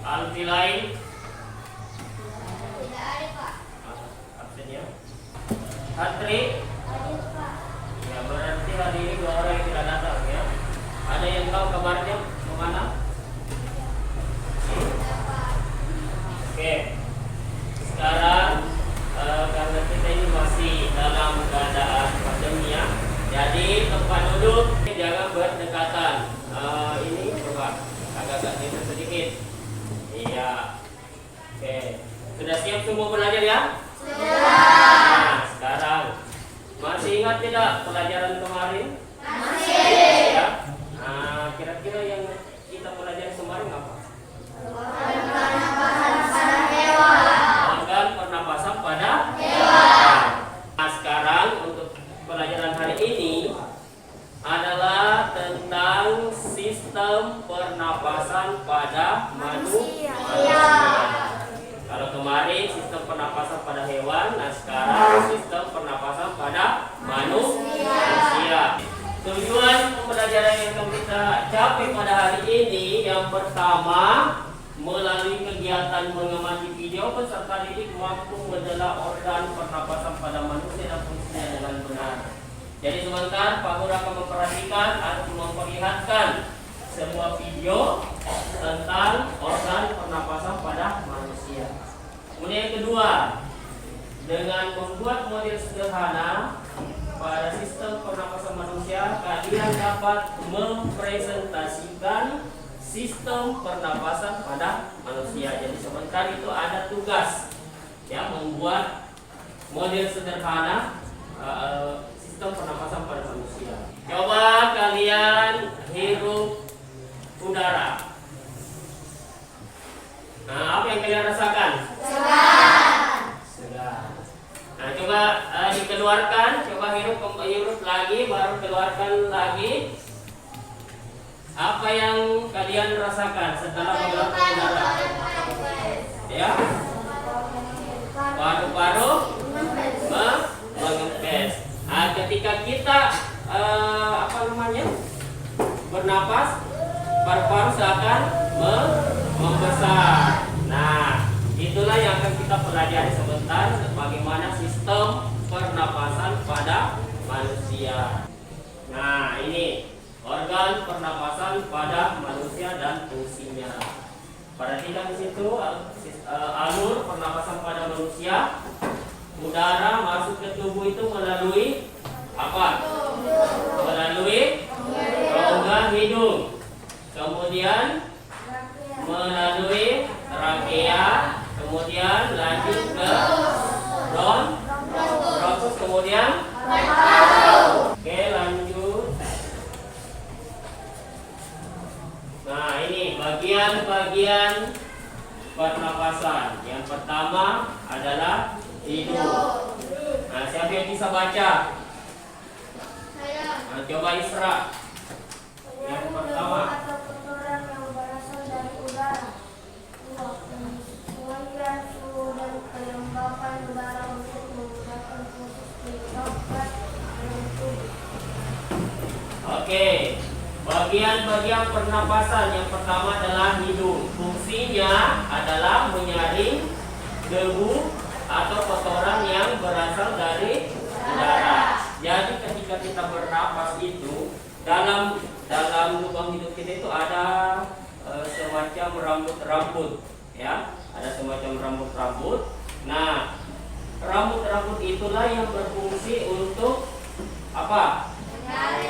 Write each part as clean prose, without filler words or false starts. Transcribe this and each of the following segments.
Alfi lain? Tidak ada, Pak. Absen ya. Hatri? Hadir, Pak. Ya, berarti hari ini 2 orang yang tidak datang ya. Ada yang tahu kabarnya kemana? Tidak, Pak. Oke. Sekarang karena kita ini masih dalam keadaan pandemi ya. Jadi tempat duduk jangan berdekatan. Ini coba agak-agak geser sedikit. Iya. Oke. Sudah siap semua belajar ya? Sudah. Nah, sekarang masih ingat tidak pelajaran kemarin? Masih. Ya. Nah, kira-kira yang kita pelajari kemarin apa? Organ pernapasan pada hewan. Organ pernapasan pada hewan. Nah, sekarang untuk pelajaran hari ini adalah tentang sistem pernapasan pada manusia. Kalau kemarin sistem pernapasan pada hewan, nah sekarang sistem pernapasan pada manusia. Tujuan pembelajaran yang akan kita capai pada hari ini yang pertama, melalui kegiatan mengamati video peserta didik mampu mendelah organ pernapasan pada manusia dan fungsinya dengan benar. Jadi sebentar Pak Guru akan memperhatikan atau memperlihatkan sebuah video tentang organ pernapasan pada manusia. Kemudian yang kedua, dengan membuat model sederhana pada sistem pernapasan manusia, kalian dapat mempresentasikan sistem pernapasan pada manusia. Jadi sebentar itu ada tugas ya, membuat model sederhana sistem pernapasan pada manusia. Coba kalian hirup udara. Nah, apa yang kalian rasakan? Segar. Nah, coba dikeluarkan, coba hirup lagi, baru keluarkan lagi. Apa yang kalian rasakan setelah mengeluarkan udara? Ya, paru-paru mengempes. Nah, ketika kita bernapas, paru-paru seakan membesar. Nah, itulah yang akan kita pelajari sebentar, bagaimana sistem pernapasan pada manusia. Nah, ini organ pernapasan pada manusia dan fungsinya. Perhatikan di situ alur pernapasan pada manusia. Udara masuk ke tubuh itu melalui apa? Melalui rongga hidung. Kemudian melalui trakea, kemudian lanjut ke bronkus, kemudian oke, lanjut. Nah, ini bagian-bagian pernapasan. Yang pertama adalah hidung. Nah, siapa yang bisa baca? Nah, coba Isra. Yang pertama. Kotoran yang berasal dari udara. Penyesuaian suhu dan kelembapan udara untuk menggunakan proses penyebabkan dalam tubuh. Oke. Bagian-bagian pernapasan yang pertama adalah hidung. Fungsinya adalah menyaring debu atau kotoran yang berasal dari udara. Jadi ketika kita bernapas itu dalam lubang hidung kita itu ada semacam rambut-rambut ya, ada semacam rambut-rambut. Nah, rambut-rambut itulah yang berfungsi untuk apa?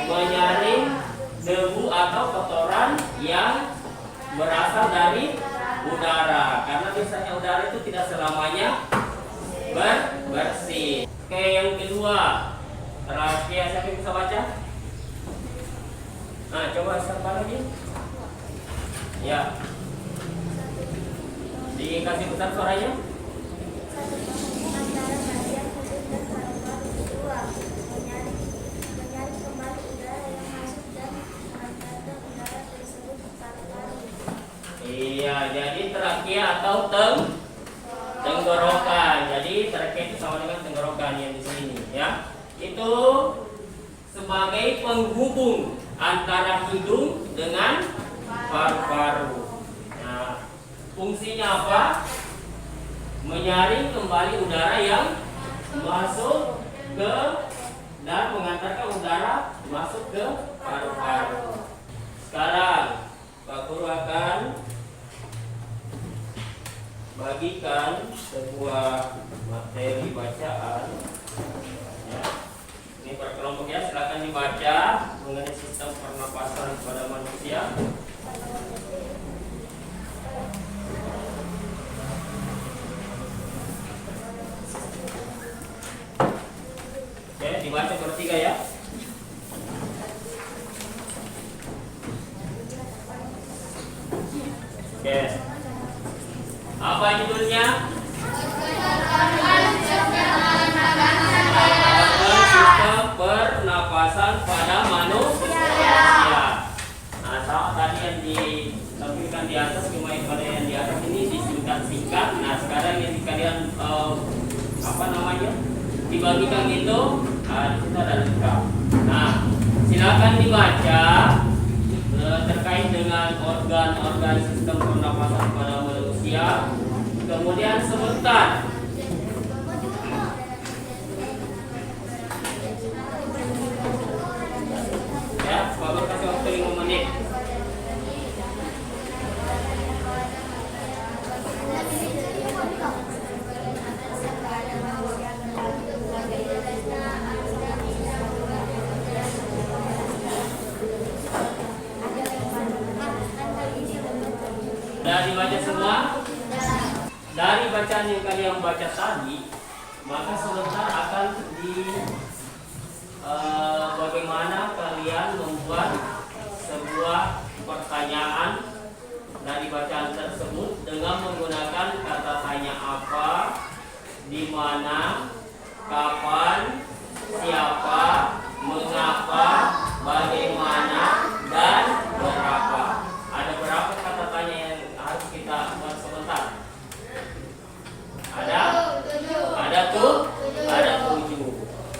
Menyaring debu atau kotoran yang berasal dari udara. Karena biasanya udara itu tidak selamanya bersih. Oke, yang kedua, trakea. Siapa yang bisa baca? Nah, coba siapa lagi? Ya, dikasih besar suaranya. Antara bagian hidung dan paru-paru kedua, menyaring kembali udara yang masuk dan mengantarkan udara tersebut ke paru-paru. Iya, jadi trakea atau tenggorokan. Jadi trakea itu sama dengan tenggorokan yang di sini, ya. Itu sebagai penghubung antara hidung dengan paru-paru. Nah, Fungsinya apa? Menyaring kembali udara yang masuk ke dan mengantarkan udara masuk ke paru-paru. Sekarang Pak Guru akan bagikan sebuah materi bacaan. Ya. Ini per kelompok ya, silakan dibaca mengenai sistem pernapasan pada manusia. Oke, dibaca bertiga ya. Oke. Apa judulnya? Sistem pernapasan pada manusia. Nah, sama tadi yang ditampilkan di atas, cuma pada yang di atas ini disingkat-singkat. Nah, sekarang yang kalian dibagikan itu, di situ ada lengkap. Nah, silakan dibaca terkait dengan organ-organ sistem pernapasan pada manusia. Kemudian sebentar ya, Bapak kasih waktu 5 menit. Sudah dibaca semua? Dari bacaan yang kalian baca tadi, maka sebentar akan bagaimana kalian membuat sebuah pertanyaan dari bacaan tersebut dengan menggunakan kata tanya apa, di mana, kapan, siapa, mengapa, bagaimana, dan berapa. Ada berapa kata tanya yang harus kita buat sebentar? Ada 7.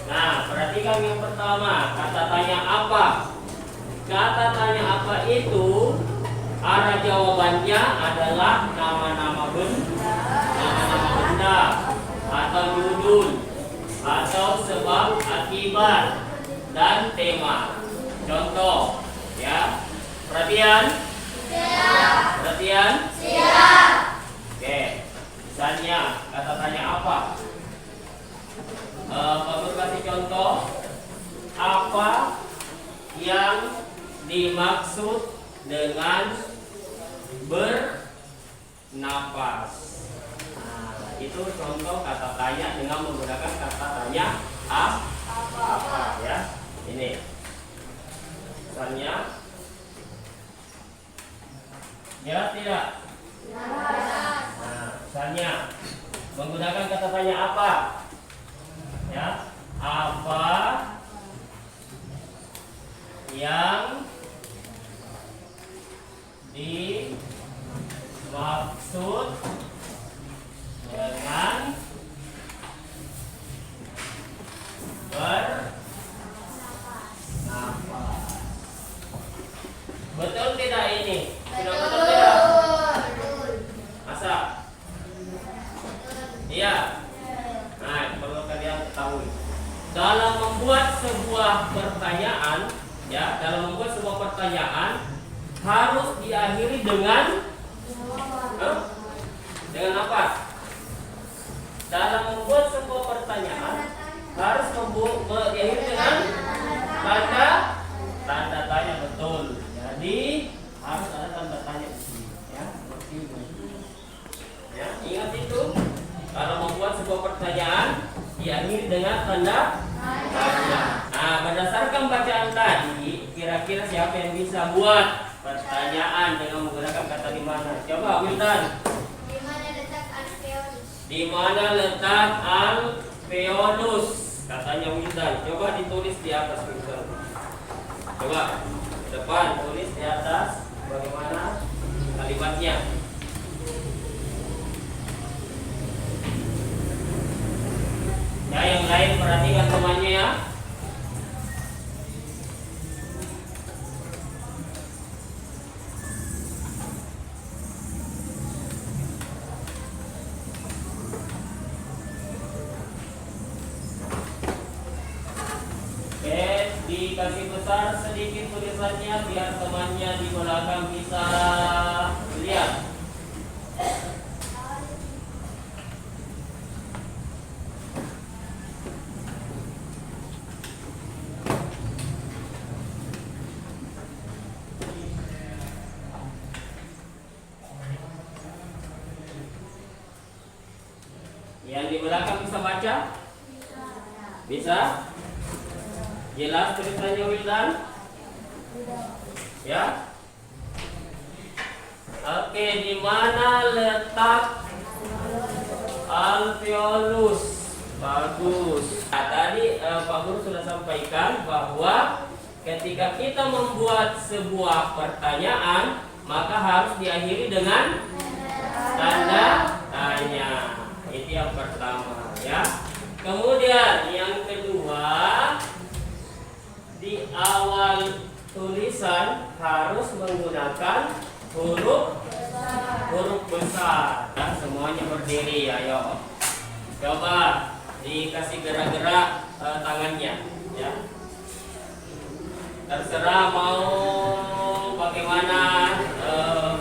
Nah, perhatikan yang pertama, kata tanya apa. Kata tanya apa itu arah jawabannya adalah nama-nama benda atau judul atau sebab akibat dan tema. Contoh ya. Perhatian? Perhatian? Oke. Misalnya kata tanya apa? Bapak kasih contoh. Apa yang dimaksud dengan bernapas? Nah, itu contoh kata tanya dengan menggunakan kata tanya apa ya. Ini misalnya, jelas tidak? Nah, misalnya menggunakan kata tanya apa? Ya, apa yang dimaksud dengan bernapas? Betul tidak ini? Sudah betul tidak? Masa? Iya. Nah, perlu kalian ketahui. Dalam membuat sebuah pertanyaan, ya, harus diakhiri dengan apa? Dalam membuat sebuah pertanyaan harus diakhiri dengan tanda tanya, betul. Jadi harus ada tanda tanya di sini, ya, seperti ini. Ya, ingat itu. Kalau membuat sebuah pertanyaan diakhiri dengan tanda tanya. Nah, berdasarkan bacaan tadi, kira-kira siapa yang bisa buat pertanyaan dengan menggunakan kata di mana? Coba Wildan. Di mana letak alveolus? Katanya Wildan. Coba ditulis di atas Wildan. Coba depan tulis di atas bagaimana kalimatnya. Ya, yang lain perhatikan semuanya ya. dikasih besar sedikit tulisannya biar temannya di belakang bisa lihat. Yang di belakang bisa baca? Bisa? Jelas tulisannya Wildan? Ya? Oke, di mana letak alveolus? Bagus. Nah, tadi Pak Guru sudah sampaikan bahwa ketika kita membuat sebuah pertanyaan, maka harus diakhiri dengan tanda tanya. Itu yang pertama, ya. Kemudian yang kedua, di awal tulisan harus menggunakan huruf besar. Ya, semuanya berdiri, ayo. Coba dikasih gerak-gerak tangannya, ya. Terserah mau bagaimana,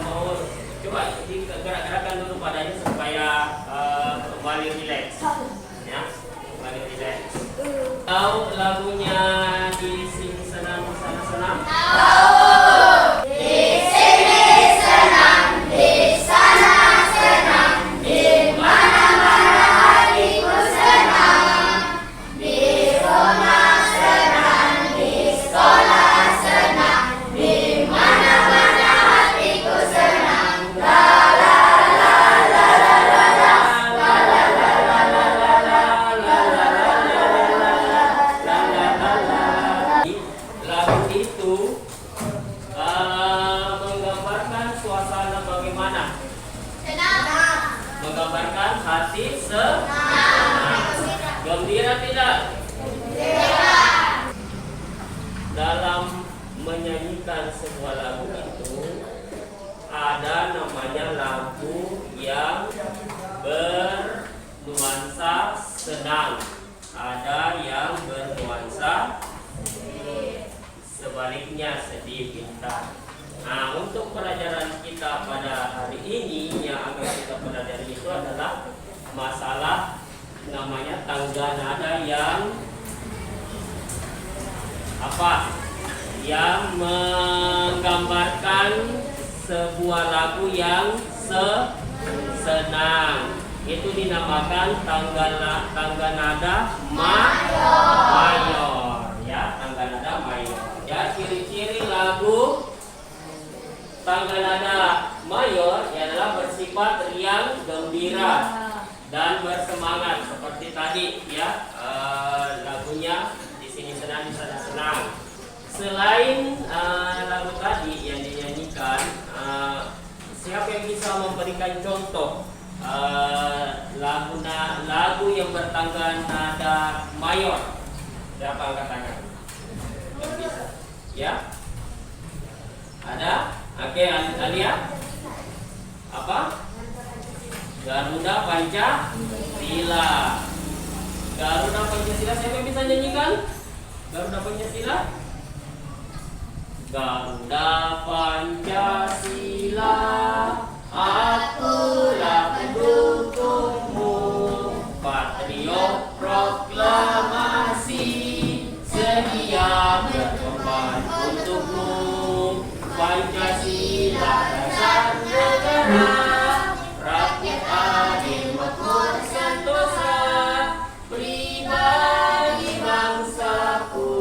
mau coba digerak-gerakkan dulu padanya supaya kembali rileks, ya, kembali rileks. Tahu lagunya di sini senang sana senang? Menggambarkan hati senang. Gembira tidak? Dalam menyanyikan sebuah lagu itu ada namanya lagu yang bernuansa senang, ada yang bernuansa sebaliknya sedih pintar. Nah, untuk pelajaran kita pada hari ini yang akan kita pelajari itu adalah masalah namanya tangga nada yang apa? Yang menggambarkan sebuah lagu yang senang. Itu dinamakan tangga nada mayor, ya, tangga nada mayor. Ya, ciri-ciri lagu tangga nada mayor adalah bersifat riang, gembira, dan bersemangat seperti tadi, ya. Lagunya di sini senang, di sana senang. Selain lagu tadi yang dinyanyikan, siapa yang bisa memberikan contoh lagu yang bertangga nada mayor? Siapa angkat tangan? Yang bisa? Ya? Ada? Oke, Alia. Apa? Garuda Pancasila. Garuda Pancasila, siapa yang bisa nyanyikan? Garuda Pancasila? Garuda Pancasila, akulah pendukungmu. Patriot proklamasi, sedia berkorban untukmu. Pancasila dasar negara, rakyat adil makmur sentosa, pribadi bangsaku.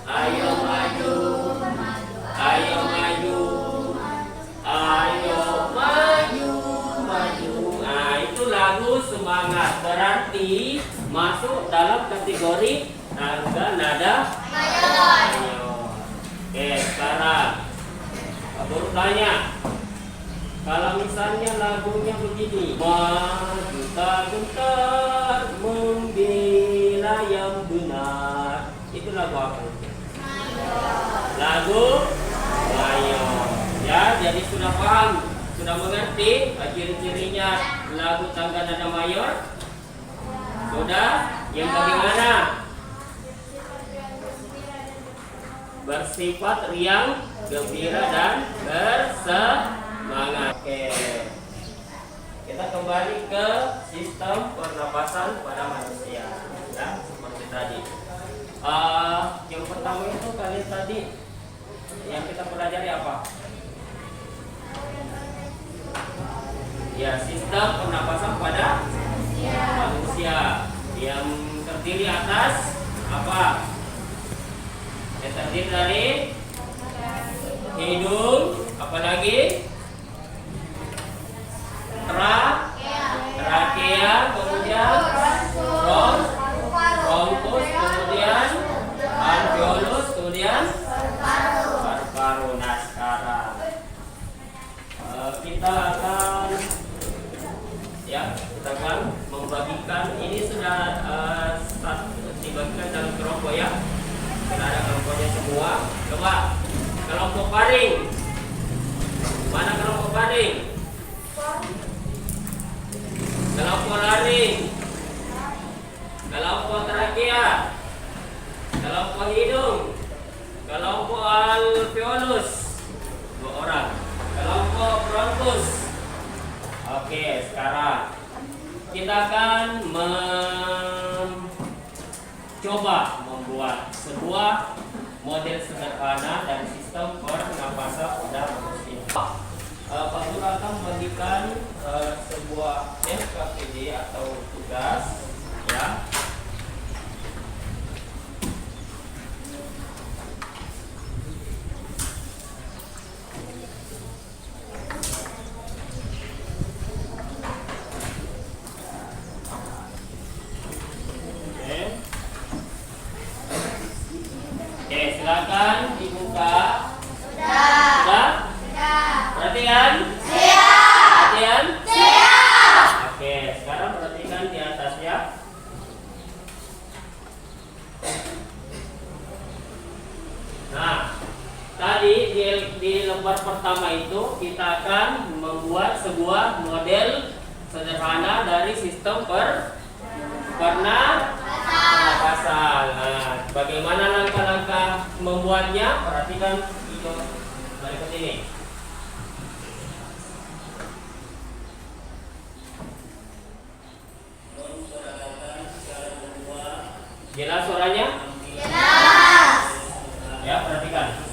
Ayo maju, ayo maju, ayo maju, maju. Nah, itu lagu semangat, berarti masuk dalam kategori tangga nada mayor. Oke, sekarang Pak Guru tanya, kalau misalnya lagunya begini, maju tak gentar membela yang benar, itu lagu apa? Lagu mayor. Ya, jadi sudah paham, sudah mengerti ciri-cirinya lagu tangga nada mayor? Sudah? Yang bagaimana? bersifat riang, gembira dan bersemangat. Oke. Kita kembali ke sistem pernapasan pada manusia, ya, seperti tadi. Yang pertama itu kalian tadi yang kita pelajari apa? Ya, sistem pernapasan pada manusia yang terdiri atas apa? Yang terdiri dari hidung, apalagi trakea, kemudian bronkus, kemudian alveolus, kemudian paru-paru. Nah, sekarang kita akan membagikan ini sudah dibagikan dalam kelompok ya. Kita ada kelompoknya semua. Coba kelompok paring. Mana kelompok paring? Kelompok laring, kelompok trakea, kelompok hidung, kelompok alveolus 2 orang, kelompok bronkus. Oke, sekarang kita akan mencoba membuat sebuah model sederhana dari sistem pernapasan pada manusia. Pak Guru akan membagikan sebuah SKPD atau tugas, ya. Oke, silakan dibuka. Sudah? Perhatikan. Perhatian. Oke, sekarang perhatikan di atasnya. Nah, tadi di lembar pertama itu kita akan membuat sebuah model sederhana dari sistem pernapasan. Nah, bagaimana langkah-langkah membuatnya? Perhatikan video berikut ini. Jelas suaranya? Jelas. Ya, perhatikan.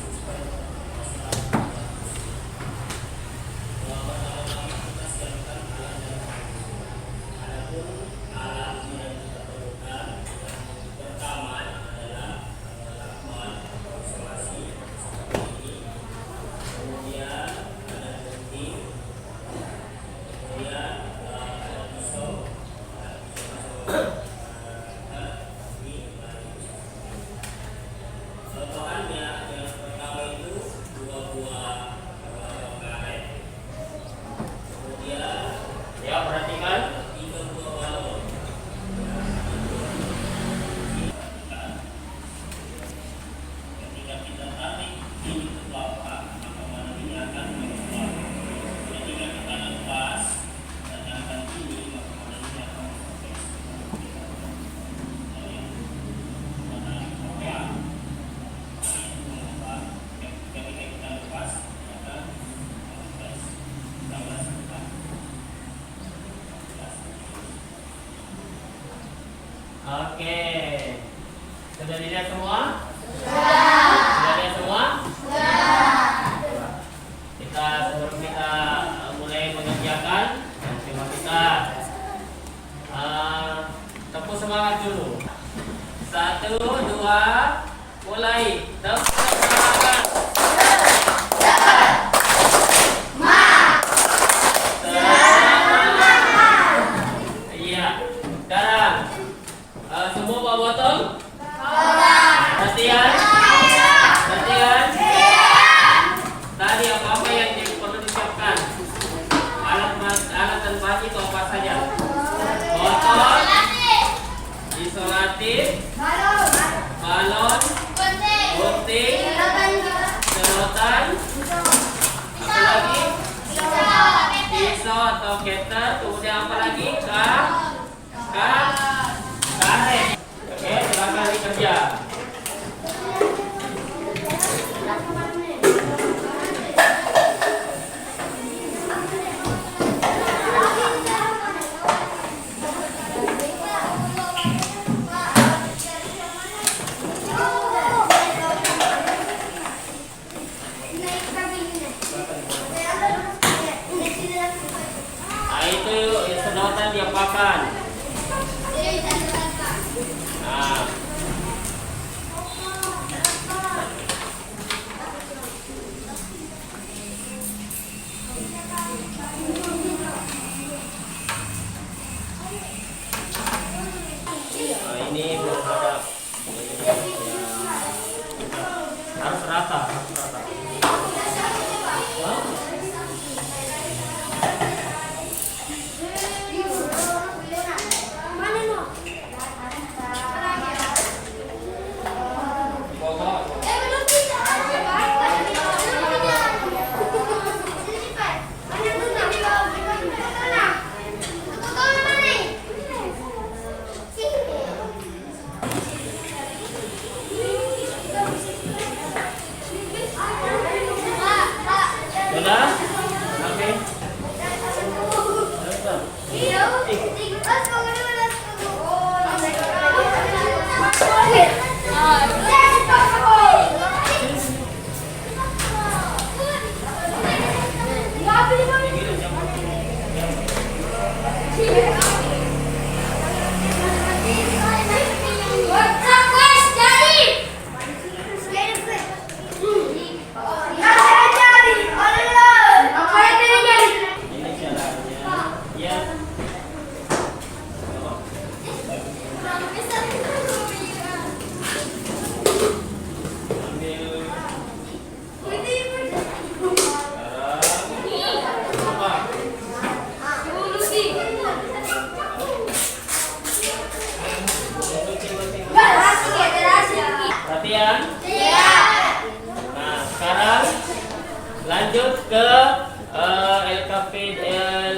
Oke. Sudah dilihat semua? Sudah lihat semua? Sebelum kita mulai mengerjakan, coba kita tepuk semangat dulu. 1, 2, mulai. Tepuk semangat. Iya. Sekarang semua bawa botol? Perhatian. Perhatian. Tadi apa-apa yang perlu disiapkan? Alat dan bahan itu apa saja? Botol, isolatif, balon, gunting, sedotan, apa lagi? Pisau atau cutter, kemudian apa lagi? Karet. Oke, silakan dikerja. Perawatan diapakan? Nah, ini belum ada. Harus rata, harus rata. Hah? Sudah? Oke. Ini caranya. Ya. Ambil sekarang. Apa? Perhatian. Nah, sekarang lanjut ke LKP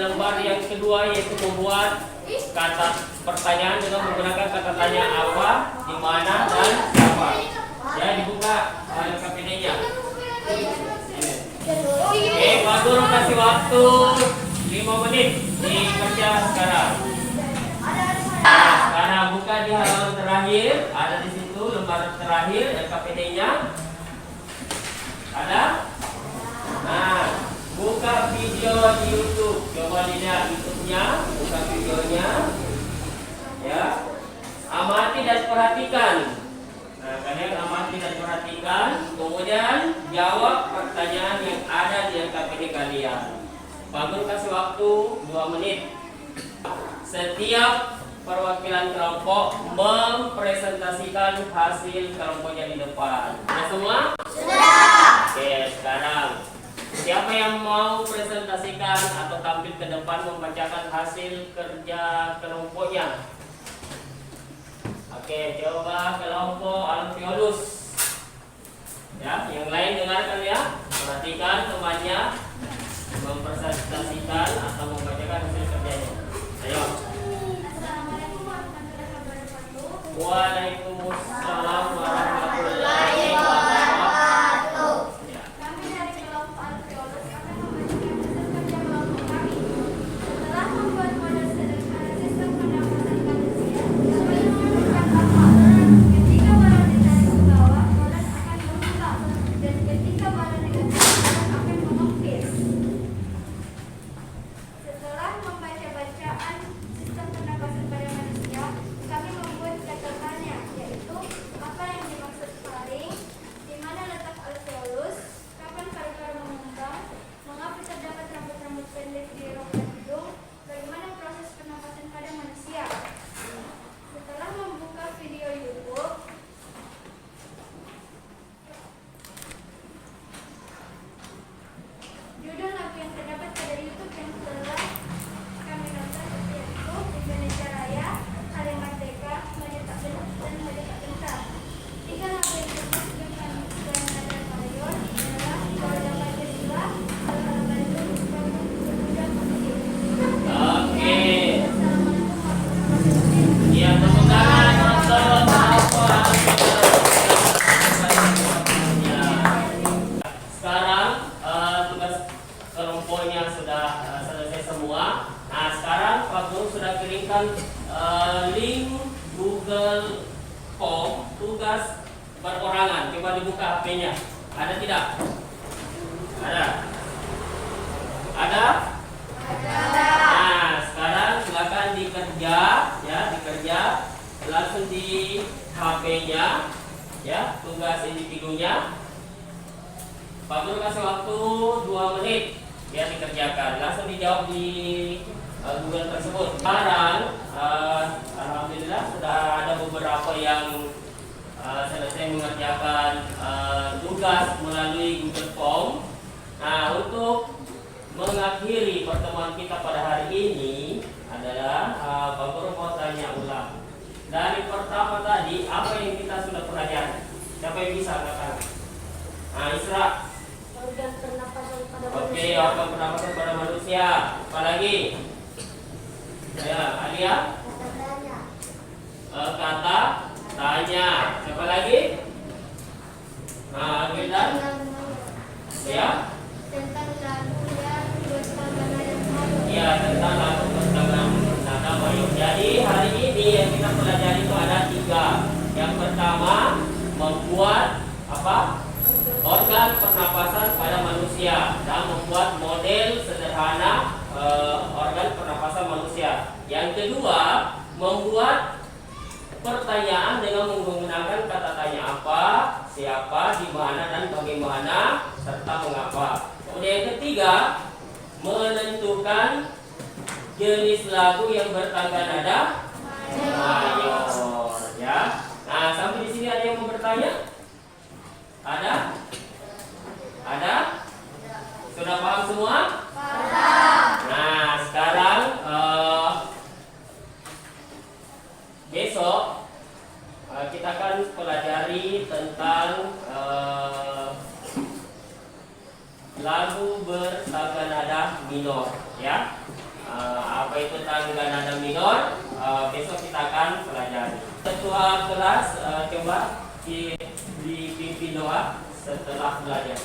lembar yang kedua, yaitu membuat kata pertanyaan dengan menggunakan kata tanya apa, di mana, dan siapa. Ya, dibuka LKPD-nya. Oke, Pak Guru kasih waktu 5 menit dikerja sekarang. Nah, sekarang buka di halaman terakhir, ada di situ lembar terakhir LKPD-nya. Ada? Nah, buka video di YouTube. Coba lihat YouTube-nya, buka videonya. Ya. Amati dan perhatikan. Nah, kalian amati dan perhatikan, kemudian jawab pertanyaan yang ada di LKPD kalian. Pak Guru kasih waktu 2 menit. Setiap perwakilan kelompok mempresentasikan hasil kelompoknya di depan. Sudah semua? Sudah. Oke, sekarang siapa yang mau presentasikan atau tampil ke depan membacakan hasil kerja kelompoknya? Oke, coba kelompok Alfiolus. Ya, yang lain dengarkan ya. Perhatikan temannya mempresentasikan atau membacakan hasil kerjanya. Ayo. Waalaikumsalam warahmatullahi wabarakatuh. Kami dari kelompok Alfiolus akan membacakan hasil kerja kelompok kami. Setelah membuat model sederhana sistem pernapasan manusia, kami menemukan bahwa ketika barang ditarik ke bawah, bola akan menghilang, dan ketika barang digerakkan, bola akan mengempis. Setelah membaca bacaan sistem pernapasan pada manusia, kami membuat catatannya, yaitu apa yang dimaksud faring, di mana letak alveolus, kapan paru-paru mengembang, mengapa terdapat rambut-rambut pendek di rongga hidung, bagaimana proses pernapasan pada manusia. Setelah membuka video YouTube, judul lagu yang terdapat pada YouTube yang telah kami nonton yaitu Indonesia Raya, Hari Merdeka, Menyetak Bentuk, dan Menyetak Bentar. 3 lagu yang disebut dengan nada mayor adalah Keluarga Pancasila, Hal-Hal Bandung, Kampung Pemuda Positif. Oke. Assalamualaikum warahmatullahi wabarakatuh. Ya, tepuk tangan untuk apa? Sekarang tugas kelompoknya sudah selesai semua. Nah, sekarang Pak Guru sudah kirimkan link Google Form tugas perorangan. Coba dibuka HP-nya. Ada tidak? Ada. Ada? Ada. Nah, sekarang silakan individunya. Pak Guru kasih waktu 2 menit biar dikerjakan. Langsung dijawab di Google tersebut. Sekarang alhamdulillah sudah ada beberapa yang selesai mengerjakan tugas melalui Google Form. Nah, untuk mengakhiri pertemuan kita pada hari ini adalah Pak Guru mau tanya ulang. Dari pertama tadi apa yang kita sudah pelajari? Siapa yang bisa katakan? Nah, Isra. Organ pernapasan pada Oke, organ pernapasan pada manusia. Apa lagi? Ya, Alia. Kata tanya. Siapa lagi? Nah, Gildan. Ya. Tentang lagu yang bersama yang malu. Ya, tentang lagu bersama nada Mayu. Jadi hari ini yang kita pelajari itu ada 3. Yang pertama membuat apa? Organ pernapasan pada manusia dan membuat model sederhana organ pernapasan manusia. Yang kedua membuat pertanyaan dengan menggunakan kata tanya apa, siapa, di mana dan bagaimana serta mengapa. Kemudian yang ketiga menentukan jenis lagu yang bertangga nada mayor. Ya. Nah, sampai di sini ada yang mau bertanya? Ada? Ada? Sudah paham semua? Paham. Nah, sekarang besok kita akan pelajari tentang lagu bertangga nada minor, ya. Apa itu tangga nada minor? Besok kita akan pelajari. Ketua kelas coba dipimpin doa setelah belajar.